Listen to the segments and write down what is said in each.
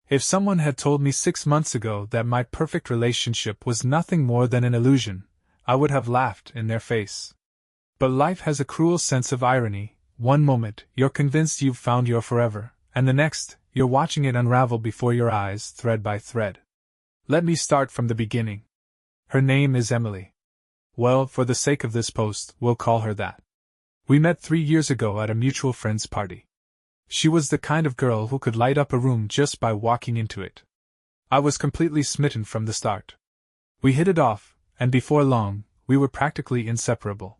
If someone had told me 6 months ago that my perfect relationship was nothing more than an illusion, I would have laughed in their face. But life has a cruel sense of irony. One moment, you're convinced you've found your forever, and the next, you're watching it unravel before your eyes, thread by thread. Let me start from the beginning. Her name is Emily. Well, for the sake of this post, we'll call her that. We met 3 years ago at a mutual friend's party. She was the kind of girl who could light up a room just by walking into it. I was completely smitten from the start. We hit it off, and before long, we were practically inseparable.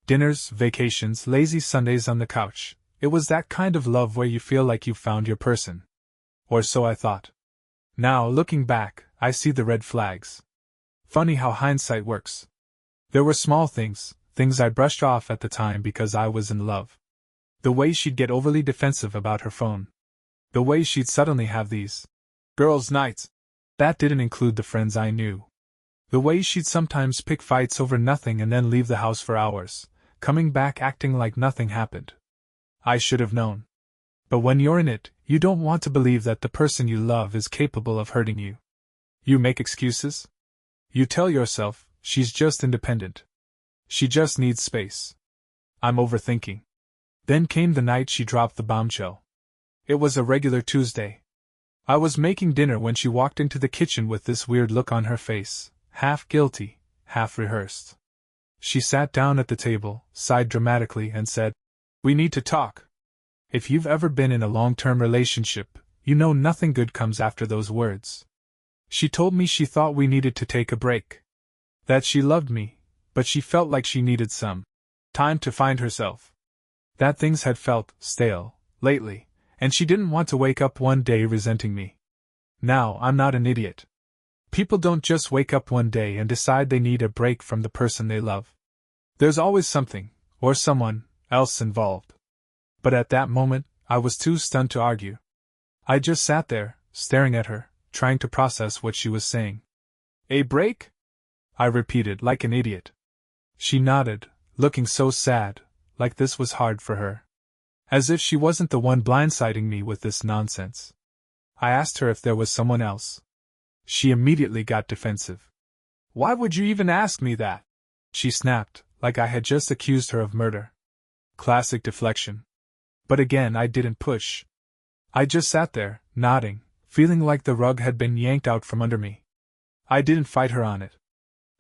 Dinners, vacations, lazy Sundays on the couch. It was that kind of love where you feel like you've found your person. Or so I thought. Now, looking back, I see the red flags. Funny how hindsight works. There were small things I brushed off at the time because I was in love. The way she'd get overly defensive about her phone. The way she'd suddenly have these girls' nights. That didn't include the friends I knew. The way she'd sometimes pick fights over nothing and then leave the house for hours, coming back acting like nothing happened. I should have known. But when you're in it, you don't want to believe that the person you love is capable of hurting you. You make excuses. You tell yourself, she's just independent. She just needs space. I'm overthinking. Then came the night she dropped the bombshell. It was a regular Tuesday. I was making dinner when she walked into the kitchen with this weird look on her face, half guilty, half rehearsed. She sat down at the table, sighed dramatically, and said, "We need to talk." If you've ever been in a long-term relationship, you know nothing good comes after those words. She told me she thought we needed to take a break. That she loved me, but she felt like she needed some time to find herself. That things had felt stale lately, and she didn't want to wake up one day resenting me. Now, I'm not an idiot. People don't just wake up one day and decide they need a break from the person they love. There's always something, or someone, else involved. But at that moment, I was too stunned to argue. I just sat there, staring at her, trying to process what she was saying. "A break?" I repeated like an idiot. She nodded, looking so sad, like this was hard for her. As if she wasn't the one blindsiding me with this nonsense. I asked her if there was someone else. She immediately got defensive. "Why would you even ask me that?" she snapped, like I had just accused her of murder. Classic deflection. But again, I didn't push. I just sat there, nodding, feeling like the rug had been yanked out from under me. I didn't fight her on it.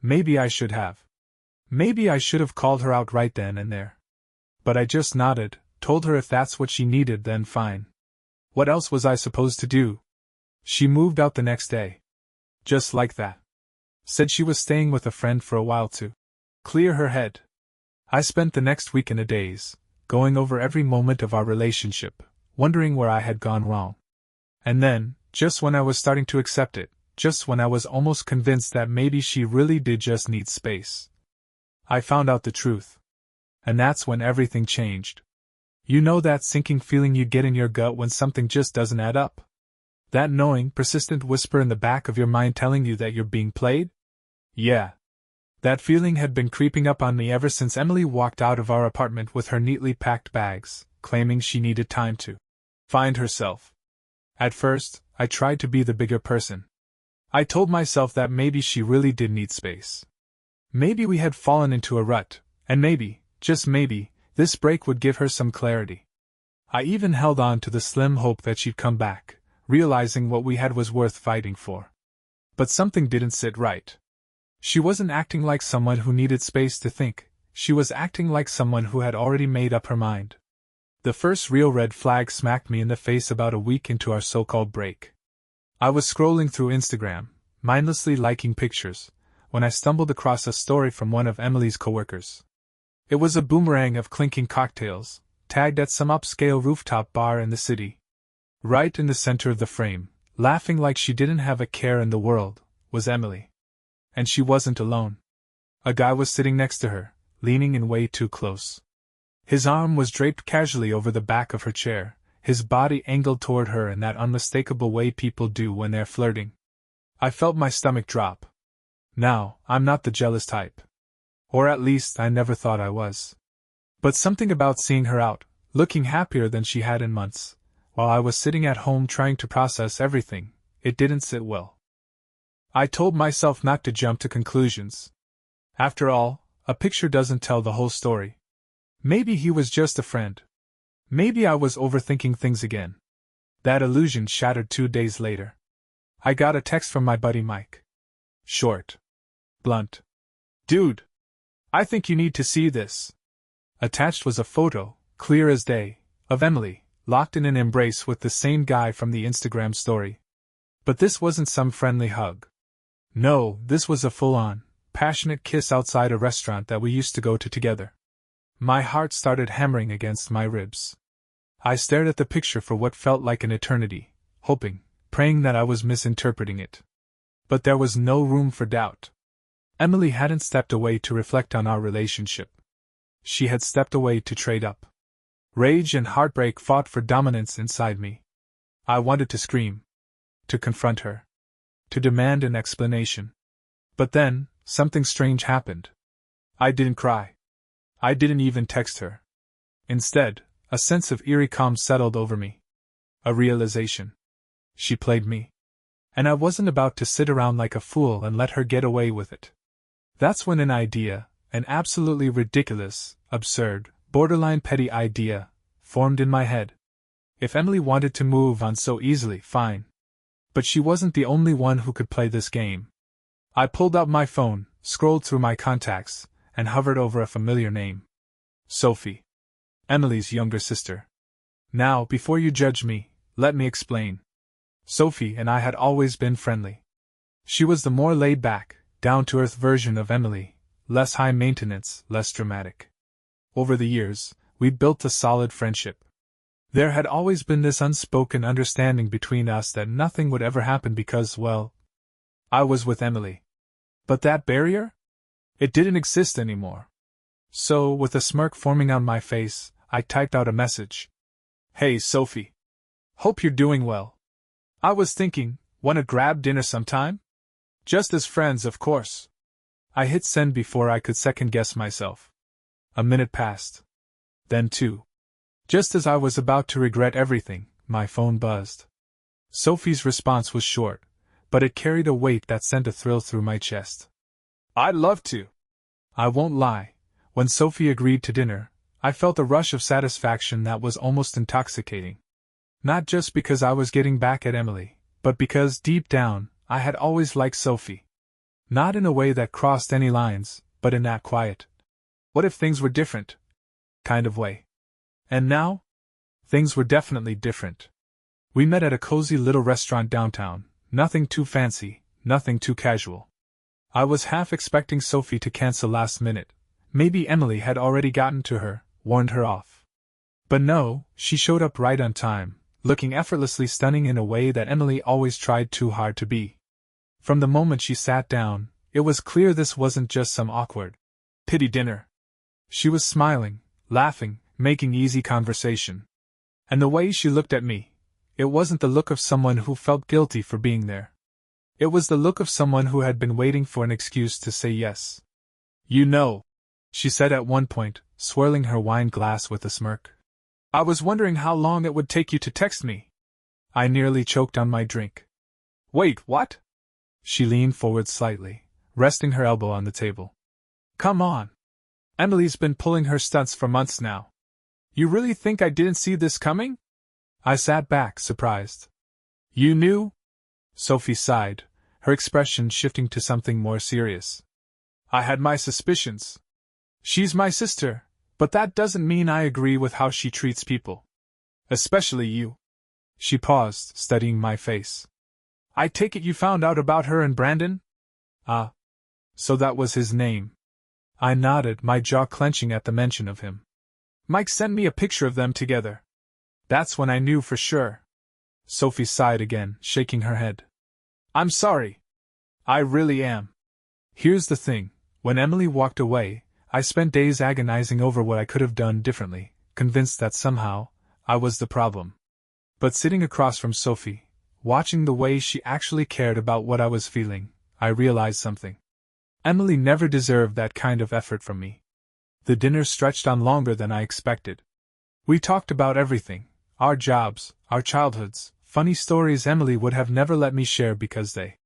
Maybe I should have. Maybe I should have called her out right then and there. But I just nodded, told her if that's what she needed, then fine. What else was I supposed to do? She moved out the next day. Just like that. Said she was staying with a friend for a while to clear her head. I spent the next week in a daze, going over every moment of our relationship, wondering where I had gone wrong. And then, just when I was starting to accept it, just when I was almost convinced that maybe she really did just need space, I found out the truth. And that's when everything changed. You know that sinking feeling you get in your gut when something just doesn't add up? That knowing, persistent whisper in the back of your mind telling you that you're being played? Yeah. That feeling had been creeping up on me ever since Emily walked out of our apartment with her neatly packed bags, claiming she needed time to find herself. At first, I tried to be the bigger person. I told myself that maybe she really did need space. Maybe we had fallen into a rut, and maybe, just maybe, this break would give her some clarity. I even held on to the slim hope that she'd come back, realizing what we had was worth fighting for. But something didn't sit right. She wasn't acting like someone who needed space to think, she was acting like someone who had already made up her mind. The first real red flag smacked me in the face about a week into our so-called break. I was scrolling through Instagram, mindlessly liking pictures, when I stumbled across a story from one of Emily's coworkers. It was a boomerang of clinking cocktails, tagged at some upscale rooftop bar in the city. Right in the center of the frame, laughing like she didn't have a care in the world, was Emily. And she wasn't alone. A guy was sitting next to her, leaning in way too close. His arm was draped casually over the back of her chair, his body angled toward her in that unmistakable way people do when they're flirting. I felt my stomach drop. Now, I'm not the jealous type. Or at least I never thought I was. But something about seeing her out, looking happier than she had in months, while I was sitting at home trying to process everything, it didn't sit well. I told myself not to jump to conclusions. After all, a picture doesn't tell the whole story. Maybe he was just a friend. Maybe I was overthinking things again. That illusion shattered 2 days later. I got a text from my buddy Mike. Short. Blunt. Dude. I think you need to see this. Attached was a photo, clear as day, of Emily, locked in an embrace with the same guy from the Instagram story. But this wasn't some friendly hug. No, this was a full-on, passionate kiss outside a restaurant that we used to go to together. My heart started hammering against my ribs. I stared at the picture for what felt like an eternity, hoping, praying that I was misinterpreting it. But there was no room for doubt. Emily hadn't stepped away to reflect on our relationship. She had stepped away to trade up. Rage and heartbreak fought for dominance inside me. I wanted to scream. To confront her. To demand an explanation. But then, something strange happened. I didn't cry. I didn't even text her. Instead, a sense of eerie calm settled over me. A realization. She played me. And I wasn't about to sit around like a fool and let her get away with it. That's when an idea, an absolutely ridiculous, absurd, borderline petty idea, formed in my head. If Emily wanted to move on so easily, fine. But she wasn't the only one who could play this game. I pulled out my phone, scrolled through my contacts, and hovered over a familiar name. Sophie. Emily's younger sister. Now, before you judge me, let me explain. Sophie and I had always been friendly. She was the more laid-back, down-to-earth version of Emily, less high-maintenance, less dramatic. Over the years, we'd built a solid friendship. There had always been this unspoken understanding between us that nothing would ever happen because, well, I was with Emily. But that barrier? It didn't exist anymore. So, with a smirk forming on my face, I typed out a message. Hey, Sophie. Hope you're doing well. I was thinking, wanna grab dinner sometime? Just as friends, of course. I hit send before I could second-guess myself. A minute passed. Then 2. Just as I was about to regret everything, my phone buzzed. Sophie's response was short, but it carried a weight that sent a thrill through my chest. I'd love to. I won't lie, when Sophie agreed to dinner, I felt a rush of satisfaction that was almost intoxicating. Not just because I was getting back at Emily, but because, deep down, I had always liked Sophie. Not in a way that crossed any lines, but in that quiet, what if things were different kind of way. And now? Things were definitely different. We met at a cozy little restaurant downtown, nothing too fancy, nothing too casual. I was half expecting Sophie to cancel last minute. Maybe Emily had already gotten to her, warned her off. But no, she showed up right on time, looking effortlessly stunning in a way that Emily always tried too hard to be. From the moment she sat down, it was clear this wasn't just some awkward, pity dinner. She was smiling, laughing, making easy conversation. And the way she looked at me, it wasn't the look of someone who felt guilty for being there. It was the look of someone who had been waiting for an excuse to say yes. You know, she said at one point, swirling her wine glass with a smirk. I was wondering how long it would take you to text me. I nearly choked on my drink. Wait, what? She leaned forward slightly, resting her elbow on the table. Come on. Emily's been pulling her stunts for months now. You really think I didn't see this coming? I sat back, surprised. You knew? Sophie sighed, her expression shifting to something more serious. I had my suspicions. She's my sister, but that doesn't mean I agree with how she treats people. Especially you. She paused, studying my face. I take it you found out about her and Brandon? Ah. So that was his name. I nodded, my jaw clenching at the mention of him. Mike sent me a picture of them together. That's when I knew for sure. Sophie sighed again, shaking her head. I'm sorry. I really am. Here's the thing, when Emily walked away, I spent days agonizing over what I could have done differently, convinced that somehow, I was the problem. But sitting across from Sophie, watching the way she actually cared about what I was feeling, I realized something. Emily never deserved that kind of effort from me. The dinner stretched on longer than I expected. We talked about everything, our jobs, our childhoods, funny stories Emily would have never let me share because they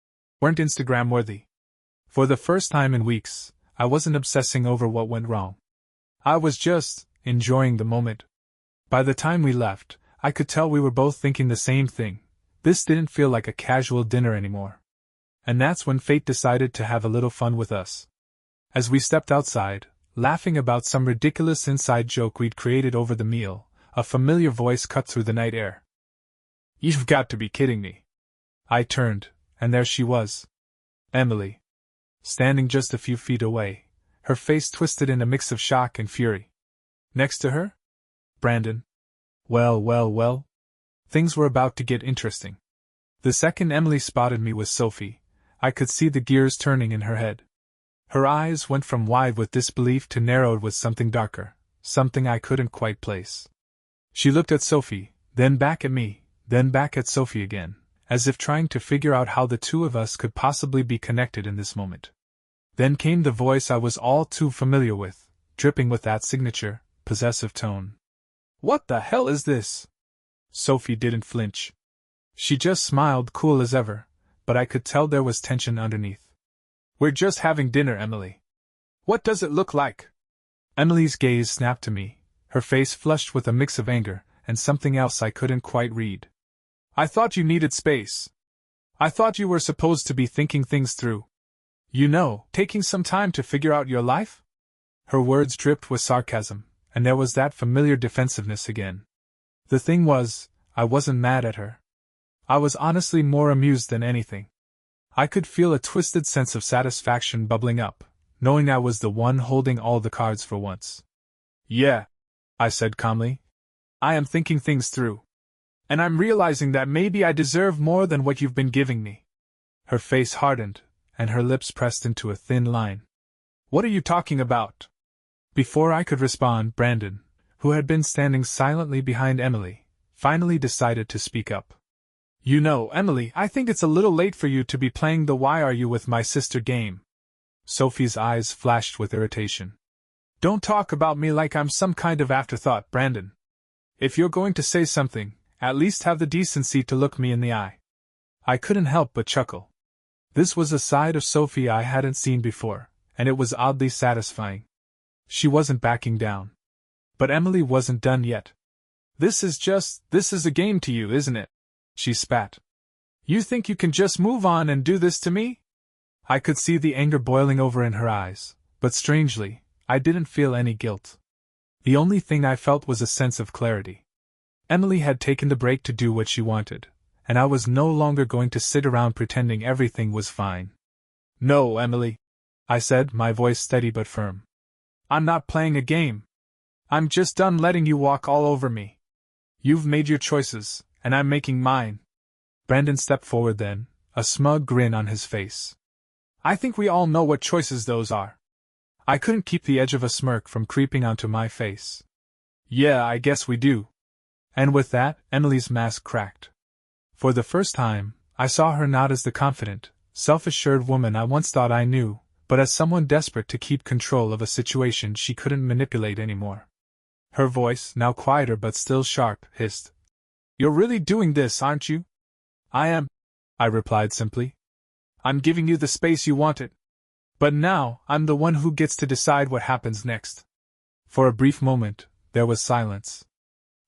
weren't Instagram worthy. For the first time in weeks, I wasn't obsessing over what went wrong. I was just enjoying the moment. By the time we left, I could tell we were both thinking the same thing. This didn't feel like a casual dinner anymore. And that's when fate decided to have a little fun with us. As we stepped outside, laughing about some ridiculous inside joke we'd created over the meal, a familiar voice cut through the night air. "You've got to be kidding me." I turned, and there she was. Emily. Standing just a few feet away, her face twisted in a mix of shock and fury. Next to her? Brandon. Well. Things were about to get interesting. The second Emily spotted me with Sophie, I could see the gears turning in her head. Her eyes went from wide with disbelief to narrowed with something darker, something I couldn't quite place. She looked at Sophie, then back at me, then back at Sophie again, as if trying to figure out how the two of us could possibly be connected in this moment. Then came the voice I was all too familiar with, dripping with that signature, possessive tone. "What the hell is this?" Sophie didn't flinch. She just smiled cool as ever, but I could tell there was tension underneath. "We're just having dinner, Emily. What does it look like?" Emily's gaze snapped to me, her face flushed with a mix of anger and something else I couldn't quite read. "I thought you needed space. I thought you were supposed to be thinking things through. You know, taking some time to figure out your life?" Her words dripped with sarcasm, and there was that familiar defensiveness again. The thing was, I wasn't mad at her. I was honestly more amused than anything. I could feel a twisted sense of satisfaction bubbling up, knowing I was the one holding all the cards for once. "Yeah," I said calmly. "I am thinking things through. And I'm realizing that maybe I deserve more than what you've been giving me." Her face hardened, and her lips pressed into a thin line. "What are you talking about?" Before I could respond, Brandon, who had been standing silently behind Emily, finally decided to speak up. "You know, Emily, I think it's a little late for you to be playing the why are you with my sister game." Sophie's eyes flashed with irritation. "Don't talk about me like I'm some kind of afterthought, Brandon. If you're going to say something, at least have the decency to look me in the eye." I couldn't help but chuckle. This was a side of Sophie I hadn't seen before, and it was oddly satisfying. She wasn't backing down. But Emily wasn't done yet. This is a game to you, isn't it?" she spat. "You think you can just move on and do this to me?" I could see the anger boiling over in her eyes, but strangely, I didn't feel any guilt. The only thing I felt was a sense of clarity. Emily had taken the break to do what she wanted, and I was no longer going to sit around pretending everything was fine. "No, Emily," I said, my voice steady but firm. "I'm not playing a game. I'm just done letting you walk all over me. You've made your choices, and I'm making mine." Brandon stepped forward then, a smug grin on his face. "I think we all know what choices those are." I couldn't keep the edge of a smirk from creeping onto my face. "Yeah, I guess we do." And with that, Emily's mask cracked. For the first time, I saw her not as the confident, self-assured woman I once thought I knew, but as someone desperate to keep control of a situation she couldn't manipulate anymore. Her voice, now quieter but still sharp, hissed, "You're really doing this, aren't you?" "I am," I replied simply. "I'm giving you the space you wanted. But now, I'm the one who gets to decide what happens next." For a brief moment, there was silence.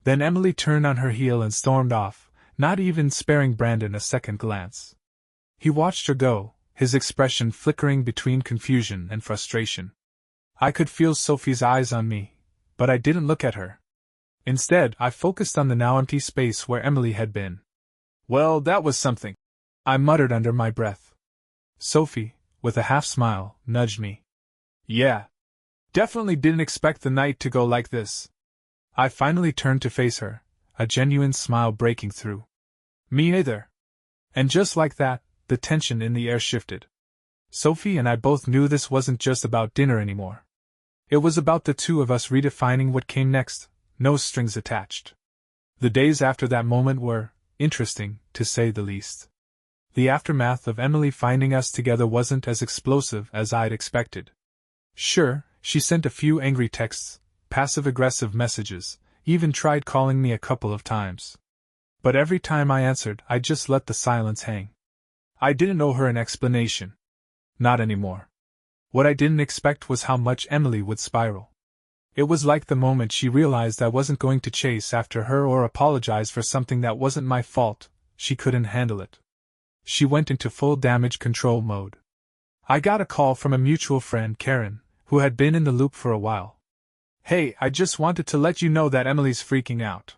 Then Emily turned on her heel and stormed off, not even sparing Brandon a second glance. He watched her go, his expression flickering between confusion and frustration. I could feel Sophie's eyes on me, but I didn't look at her. Instead, I focused on the now empty space where Emily had been. "Well, that was something," I muttered under my breath. Sophie, with a half-smile, nudged me. "Yeah. Definitely didn't expect the night to go like this." I finally turned to face her, a genuine smile breaking through. "Me either." And just like that, the tension in the air shifted. Sophie and I both knew this wasn't just about dinner anymore. It was about the two of us redefining what came next, no strings attached. The days after that moment were interesting, to say the least. The aftermath of Emily finding us together wasn't as explosive as I'd expected. Sure, she sent a few angry texts, passive-aggressive messages, even tried calling me a couple of times. But every time I answered, I just let the silence hang. I didn't owe her an explanation. Not anymore. What I didn't expect was how much Emily would spiral. It was like the moment she realized I wasn't going to chase after her or apologize for something that wasn't my fault, she couldn't handle it. She went into full damage control mode. I got a call from a mutual friend, Karen, who had been in the loop for a while. "Hey, I just wanted to let you know that Emily's freaking out.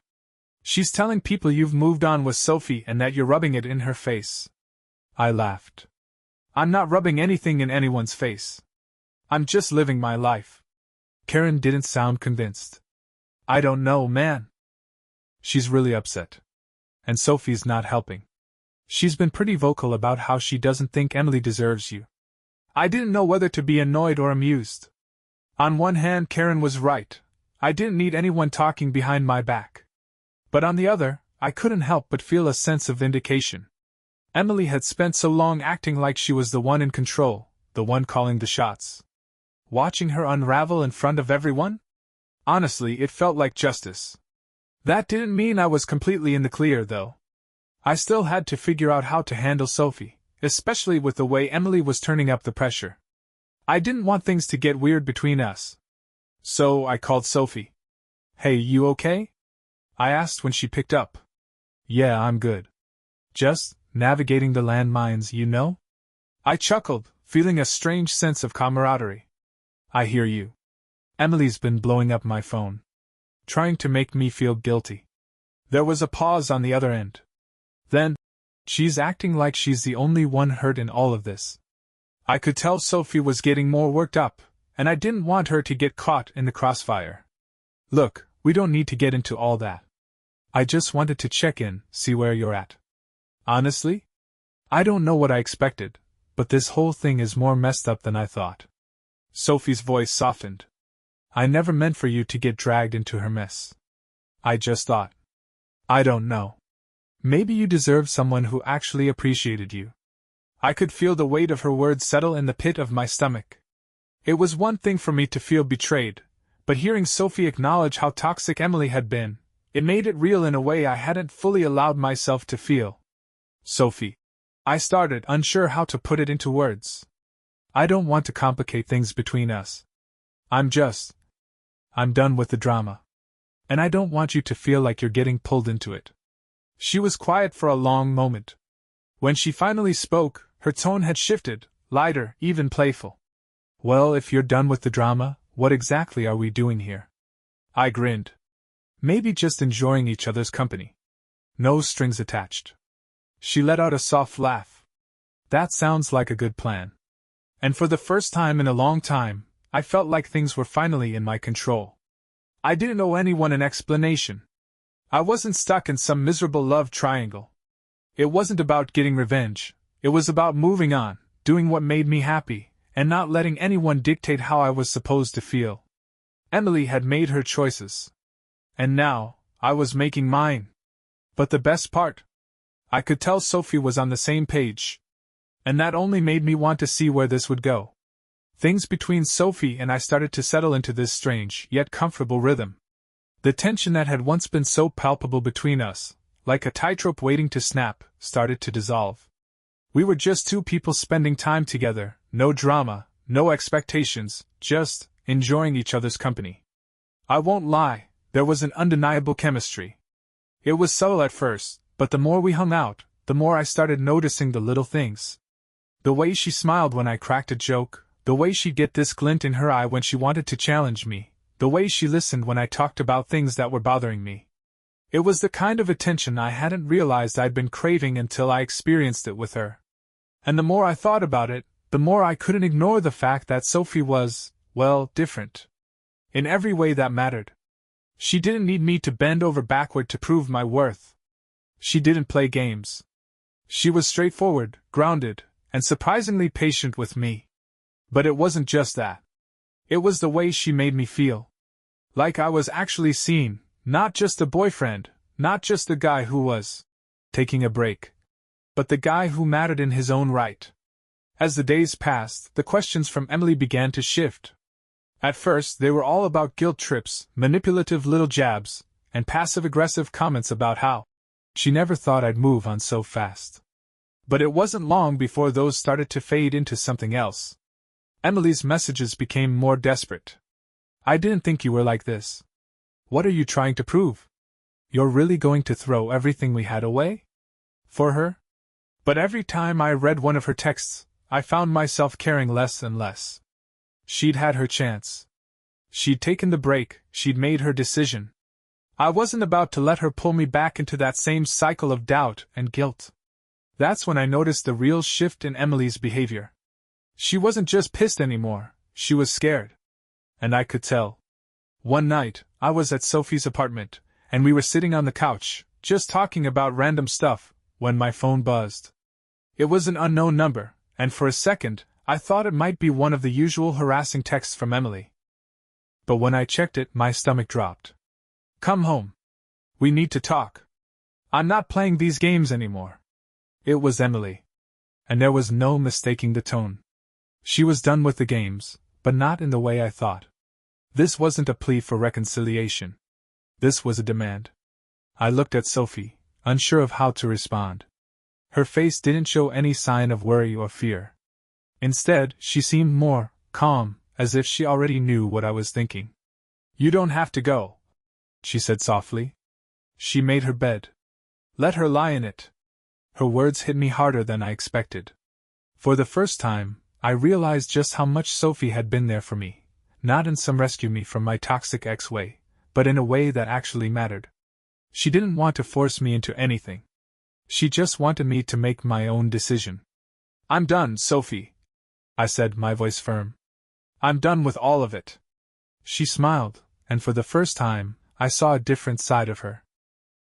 She's telling people you've moved on with Sophie and that you're rubbing it in her face." I laughed. "I'm not rubbing anything in anyone's face. I'm just living my life." Karen didn't sound convinced. "I don't know, man. She's really upset. And Sophie's not helping. She's been pretty vocal about how she doesn't think Emily deserves you." I didn't know whether to be annoyed or amused. On one hand, Karen was right. I didn't need anyone talking behind my back. But on the other, I couldn't help but feel a sense of vindication. Emily had spent so long acting like she was the one in control, the one calling the shots. Watching her unravel in front of everyone? Honestly, it felt like justice. That didn't mean I was completely in the clear, though. I still had to figure out how to handle Sophie, especially with the way Emily was turning up the pressure. I didn't want things to get weird between us. So I called Sophie. "Hey, you okay?" I asked when she picked up. "Yeah, I'm good. Just navigating the landmines, you know?" I chuckled, feeling a strange sense of camaraderie. "I hear you. Emily's been blowing up my phone, trying to make me feel guilty." There was a pause on the other end. Then, "She's acting like she's the only one hurt in all of this." I could tell Sophie was getting more worked up, and I didn't want her to get caught in the crossfire. "Look, we don't need to get into all that. I just wanted to check in, see where you're at. Honestly, I don't know what I expected, but this whole thing is more messed up than I thought." Sophie's voice softened. "I never meant for you to get dragged into her mess. I just thought. I don't know. Maybe you deserve someone who actually appreciated you." I could feel the weight of her words settle in the pit of my stomach. It was one thing for me to feel betrayed, but hearing Sophie acknowledge how toxic Emily had been, it made it real in a way I hadn't fully allowed myself to feel. "Sophie," I started, unsure how to put it into words. "I don't want to complicate things between us. I'm done with the drama. And I don't want you to feel like you're getting pulled into it." She was quiet for a long moment. When she finally spoke, her tone had shifted, lighter, even playful. "Well, if you're done with the drama, what exactly are we doing here?" I grinned. "Maybe just enjoying each other's company. No strings attached." She let out a soft laugh. "That sounds like a good plan." And for the first time in a long time, I felt like things were finally in my control. I didn't owe anyone an explanation. I wasn't stuck in some miserable love triangle. It wasn't about getting revenge. It was about moving on, doing what made me happy, and not letting anyone dictate how I was supposed to feel. Emily had made her choices. And now, I was making mine. But the best part? I could tell Sophie was on the same page. And that only made me want to see where this would go. Things between Sophie and I started to settle into this strange, yet comfortable rhythm. The tension that had once been so palpable between us, like a tightrope waiting to snap, started to dissolve. We were just two people spending time together, no drama, no expectations, just enjoying each other's company. I won't lie, there was an undeniable chemistry. It was subtle at first, but the more we hung out, the more I started noticing the little things. The way she smiled when I cracked a joke, the way she'd get this glint in her eye when she wanted to challenge me, the way she listened when I talked about things that were bothering me. It was the kind of attention I hadn't realized I'd been craving until I experienced it with her. And the more I thought about it, the more I couldn't ignore the fact that Sophie was, well, different. In every way that mattered. She didn't need me to bend over backward to prove my worth. She didn't play games. She was straightforward, grounded, and surprisingly patient with me. But it wasn't just that. It was the way she made me feel. Like I was actually seen, not just a boyfriend, not just the guy who was taking a break, but the guy who mattered in his own right. As the days passed, the questions from Emily began to shift. At first, they were all about guilt trips, manipulative little jabs, and passive-aggressive comments about how She never thought I'd move on so fast. But it wasn't long before those started to fade into something else. Emily's messages became more desperate. I didn't think you were like this. What are you trying to prove? You're really going to throw everything we had away? For her? But every time I read one of her texts, I found myself caring less and less. She'd had her chance. She'd taken the break, she'd made her decision. I wasn't about to let her pull me back into that same cycle of doubt and guilt. That's when I noticed the real shift in Emily's behavior. She wasn't just pissed anymore, she was scared. And I could tell. One night, I was at Sophie's apartment, and we were sitting on the couch, just talking about random stuff, when my phone buzzed. It was an unknown number, and for a second, I thought it might be one of the usual harassing texts from Emily. But when I checked it, my stomach dropped. Come home. We need to talk. I'm not playing these games anymore. It was Emily. And there was no mistaking the tone. She was done with the games, but not in the way I thought. This wasn't a plea for reconciliation. This was a demand. I looked at Sophie, unsure of how to respond. Her face didn't show any sign of worry or fear. Instead, she seemed more calm, as if she already knew what I was thinking. You don't have to go, she said softly. She made her bed. Let her lie in it. Her words hit me harder than I expected. For the first time, I realized just how much Sophie had been there for me, not in some rescue me from my toxic ex way, but in a way that actually mattered. She didn't want to force me into anything. She just wanted me to make my own decision. I'm done, Sophie, I said, my voice firm. I'm done with all of it. She smiled, and for the first time, I saw a different side of her.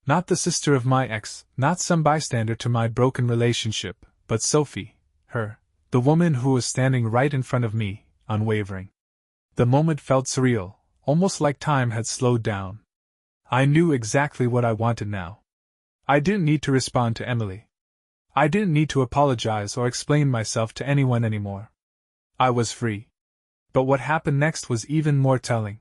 Not the sister of my ex, not some bystander to my broken relationship, but Sophie, the woman who was standing right in front of me, unwavering. The moment felt surreal, almost like time had slowed down. I knew exactly what I wanted now. I didn't need to respond to Emily. I didn't need to apologize or explain myself to anyone anymore. I was free. But what happened next was even more telling.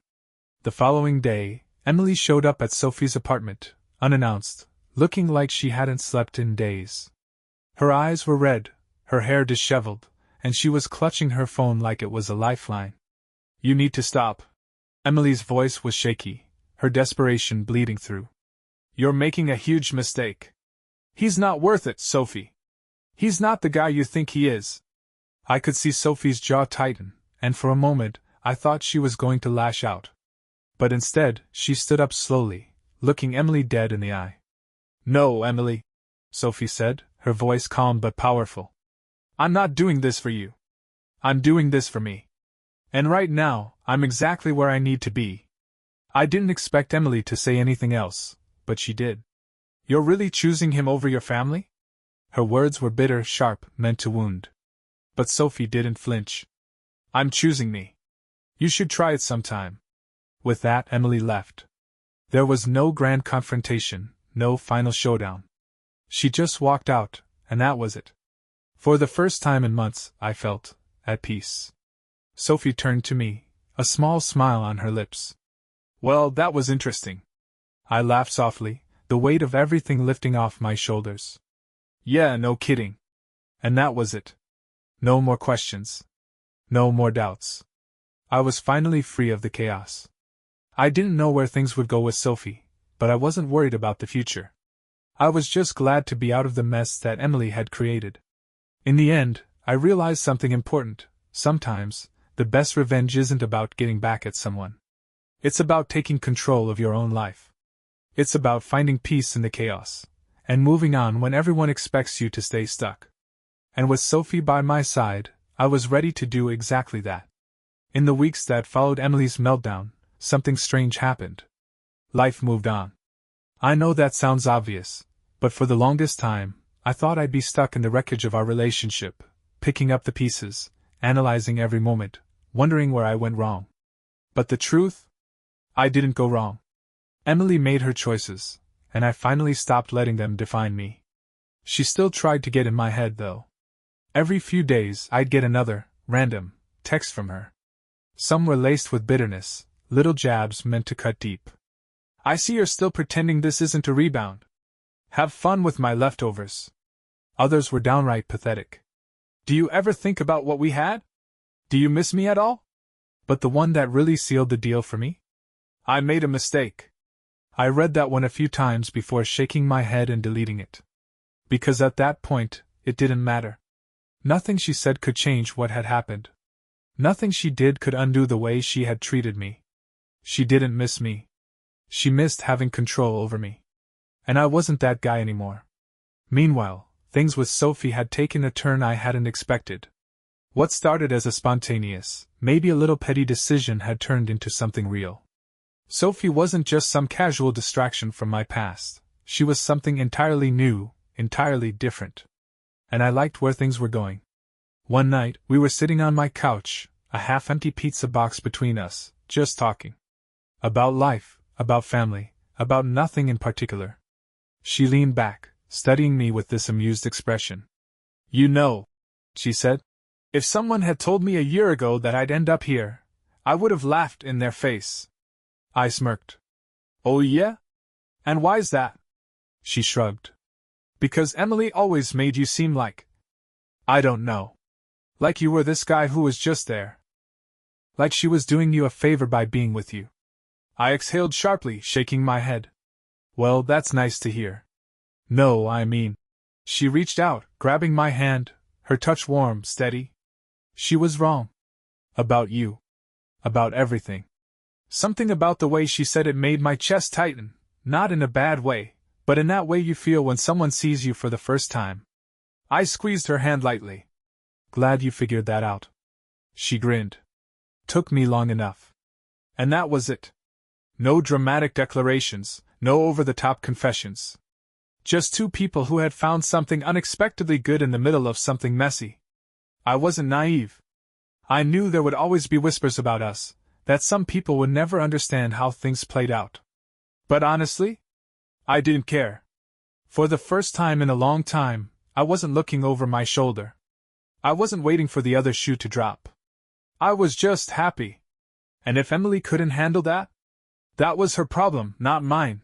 The following day, Emily showed up at Sophie's apartment, unannounced, looking like she hadn't slept in days. Her eyes were red, her hair disheveled, and she was clutching her phone like it was a lifeline. You need to stop. Emily's voice was shaky, her desperation bleeding through. You're making a huge mistake. He's not worth it, Sophie. He's not the guy you think he is. I could see Sophie's jaw tighten, and for a moment, I thought she was going to lash out. But instead, she stood up slowly, looking Emily dead in the eye. No, Emily, Sophie said, her voice calm but powerful. I'm not doing this for you. I'm doing this for me. And right now, I'm exactly where I need to be. I didn't expect Emily to say anything else, but she did. You're really choosing him over your family? Her words were bitter, sharp, meant to wound. But Sophie didn't flinch. I'm choosing me. You should try it sometime. With that, Emily left. There was no grand confrontation, no final showdown. She just walked out, and that was it. For the first time in months, I felt at peace. Sophie turned to me, a small smile on her lips. Well, that was interesting. I laughed softly, the weight of everything lifting off my shoulders. Yeah, no kidding. And that was it. No more questions. No more doubts. I was finally free of the chaos. I didn't know where things would go with Sophie, but I wasn't worried about the future. I was just glad to be out of the mess that Emily had created. In the end, I realized something important. Sometimes, the best revenge isn't about getting back at someone. It's about taking control of your own life. It's about finding peace in the chaos, and moving on when everyone expects you to stay stuck. And with Sophie by my side, I was ready to do exactly that. In the weeks that followed Emily's meltdown, something strange happened. Life moved on. I know that sounds obvious, but for the longest time, I thought I'd be stuck in the wreckage of our relationship, picking up the pieces, analyzing every moment, wondering where I went wrong. But the truth? I didn't go wrong. Emily made her choices, and I finally stopped letting them define me. She still tried to get in my head, though. Every few days, I'd get another, random, text from her. Some were laced with bitterness, little jabs meant to cut deep. I see you're still pretending this isn't a rebound. Have fun with my leftovers. Others were downright pathetic. Do you ever think about what we had? Do you miss me at all? But the one that really sealed the deal for me? I made a mistake. I read that one a few times before shaking my head and deleting it. Because at that point, it didn't matter. Nothing she said could change what had happened. Nothing she did could undo the way she had treated me. She didn't miss me. She missed having control over me. And I wasn't that guy anymore. Meanwhile, things with Sophie had taken a turn I hadn't expected. What started as a spontaneous, maybe a little petty decision had turned into something real. Sophie wasn't just some casual distraction from my past. She was something entirely new, entirely different. And I liked where things were going. One night, we were sitting on my couch, a half-empty pizza box between us, just talking. About life, about family, about nothing in particular. She leaned back, studying me with this amused expression. You know, she said, if someone had told me a year ago that I'd end up here, I would have laughed in their face. I smirked. Oh yeah? And why's that? She shrugged. Because Emily always made you seem like, I don't know. Like you were this guy who was just there. Like she was doing you a favor by being with you. I exhaled sharply, shaking my head. Well, that's nice to hear. No, I mean. She reached out, grabbing my hand, her touch warm, steady. She was wrong. About you. About everything. Something about the way she said it made my chest tighten, not in a bad way, but in that way you feel when someone sees you for the first time. I squeezed her hand lightly. Glad you figured that out. She grinned. Took me long enough. And that was it. No dramatic declarations, no over-the-top confessions. Just two people who had found something unexpectedly good in the middle of something messy. I wasn't naive. I knew there would always be whispers about us, that some people would never understand how things played out. But honestly, I didn't care. For the first time in a long time, I wasn't looking over my shoulder. I wasn't waiting for the other shoe to drop. I was just happy. And if Emily couldn't handle that? That was her problem, not mine.